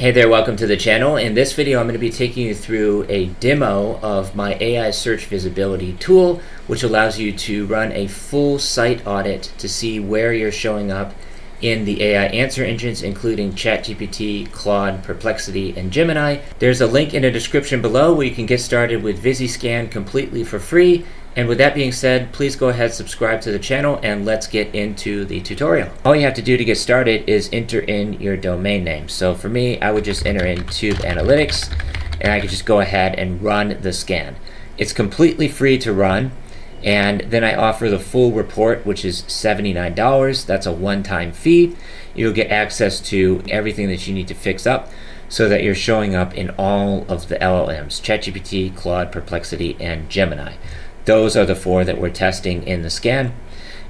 Hey there, welcome to the channel. In this video, I'm going to be taking you through a demo of my AI search visibility tool, which allows you to run a full site audit to see where you're showing up in the AI answer engines, including ChatGPT, Claude, Perplexity, and Gemini. There's a link in the description below where you can get started with VisiScan completely for free. And with that being said, please go ahead, subscribe to the channel, and let's get into the tutorial. All you have to do to get started is enter in your domain name. So for me, I would just enter in Tube Analytics, and I could just go ahead and run the scan. It's completely free to run, and then I offer the full report, which is $79. That's a one-time fee. You'll get access to everything that you need to fix up so that you're showing up in all of the LLMs, ChatGPT, Claude, Perplexity, and Gemini. Those are the four that we're testing in the scan.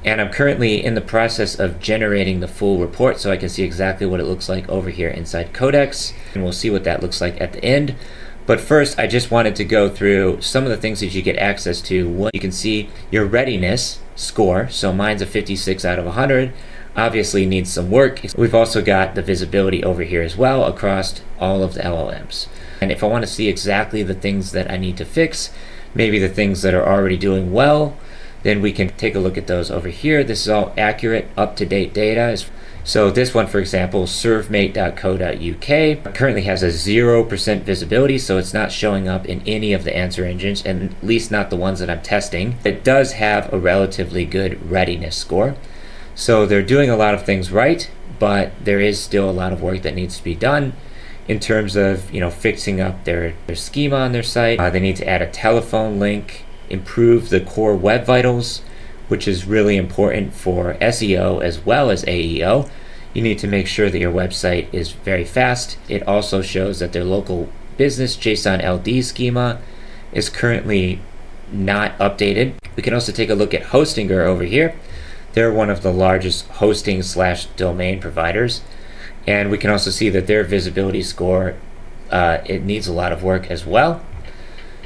And I'm currently in the process of generating the full report so I can see exactly what it looks like over here inside Codex. And we'll see what that looks like at the end. But first, I just wanted to go through some of the things that you get access to. One, you can see your readiness score. So mine's a 56 out of 100. Obviously needs some work. We've also got the visibility over here as well across all of the LLMs. And if I want to see exactly the things that I need to fix, maybe the things that are already doing well, then we can take a look at those over here. This is all accurate, up-to-date data. So this one, for example, servmate.co.uk, currently has a 0% visibility, so it's not showing up in any of the answer engines, and at least not the ones that I'm testing. It does have a relatively good readiness score. So they're doing a lot of things right, but there is still a lot of work that needs to be done in terms of, fixing up their schema on their site. They need to add a telephone link, improve the core web vitals, which is really important for SEO as well as AEO. You need to make sure that your website is very fast. It also shows that their local business JSON LD schema is currently not updated. We can also take a look at Hostinger over here. They're one of the largest hosting/domain providers. And we can also see that their visibility score, it needs a lot of work as well.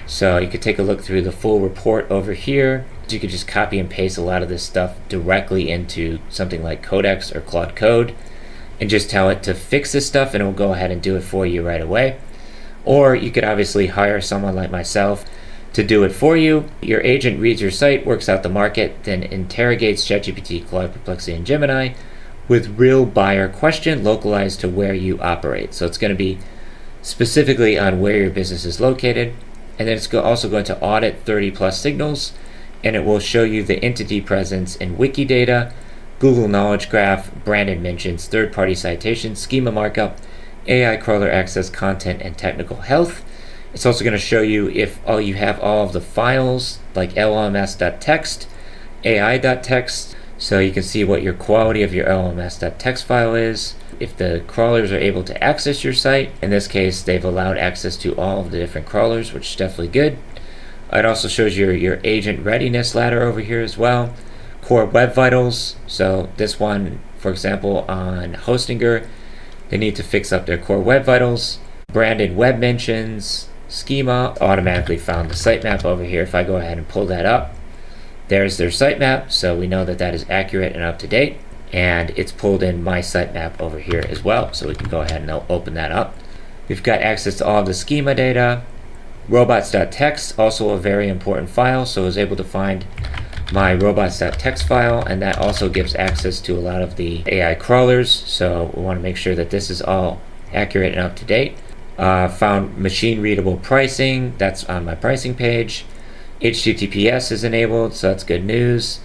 So you could take a look through the full report over here. You could just copy and paste a lot of this stuff directly into something like Codex or Claude Code and just tell it to fix this stuff and it will go ahead and do it for you right away. Or you could obviously hire someone like myself to do it for you. Your agent reads your site, works out the market, then interrogates ChatGPT, Claude, Perplexity, and Gemini with real buyer question localized to where you operate. So it's going to be specifically on where your business is located. And then it's also going to audit 30 plus signals, and it will show you the entity presence in Wikidata, Google Knowledge Graph, branded mentions, third-party citations, schema markup, AI crawler access, content, and technical health. It's also going to show you if you have all of the files like llms.txt, ai.txt, so you can see what your quality of your llms.txt file is, if the crawlers are able to access your site. In this case, they've allowed access to all of the different crawlers, which is definitely good. It also shows your agent readiness ladder over here as well. Core web vitals. So this one, for example, on Hostinger, they need to fix up their core web vitals. Branded web mentions, schema, automatically found the sitemap over here. If I go ahead and pull that up, there's their sitemap, so we know that that is accurate and up to date. And it's pulled in my sitemap over here as well, so we can go ahead and open that up. We've got access to all of the schema data. Robots.txt, also a very important file, so I was able to find my robots.txt file, and that also gives access to a lot of the AI crawlers, so we want to make sure that this is all accurate and up to date. Found machine readable pricing, that's on my pricing page. HTTPS is enabled, so that's good news.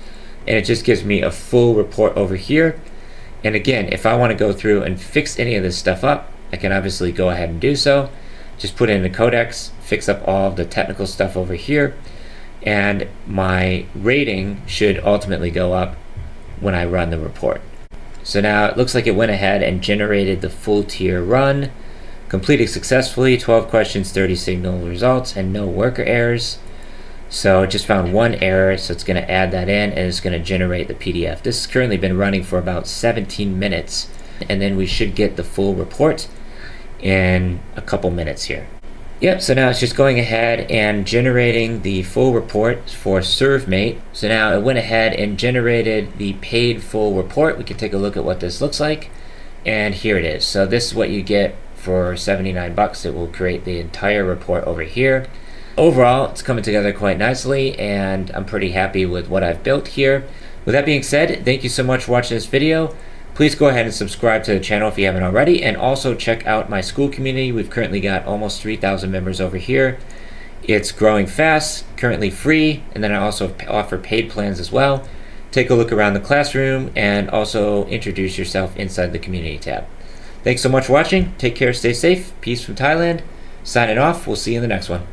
And it just gives me a full report over here. And again, if I want to go through and fix any of this stuff up, I can obviously go ahead and do so. Just put in the Codex, fix up all of the technical stuff over here, and my rating should ultimately go up when I run the report. So now it looks like it went ahead and generated the full tier run, completed successfully, 12 questions, 30 signal results, and no worker errors. So it just found one error, so it's going to add that in, and it's going to generate the PDF. This has currently been running for about 17 minutes, and then we should get the full report in a couple minutes here. Yep, so now it's just going ahead and generating the full report for ServMate. So now it went ahead and generated the paid full report. We can take a look at what this looks like, and here it is. So this is what you get for 79 bucks. It will create the entire report over here. Overall, it's coming together quite nicely, and I'm pretty happy with what I've built here. With that being said, thank you so much for watching this video. Please go ahead and subscribe to the channel if you haven't already, and also check out my school community. We've currently got almost 3,000 members over here. It's growing fast, currently free, and then I also offer paid plans as well. Take a look around the classroom and also introduce yourself inside the community tab. Thanks so much for watching. Take care, stay safe. Peace from Thailand. Signing off. We'll see you in the next one.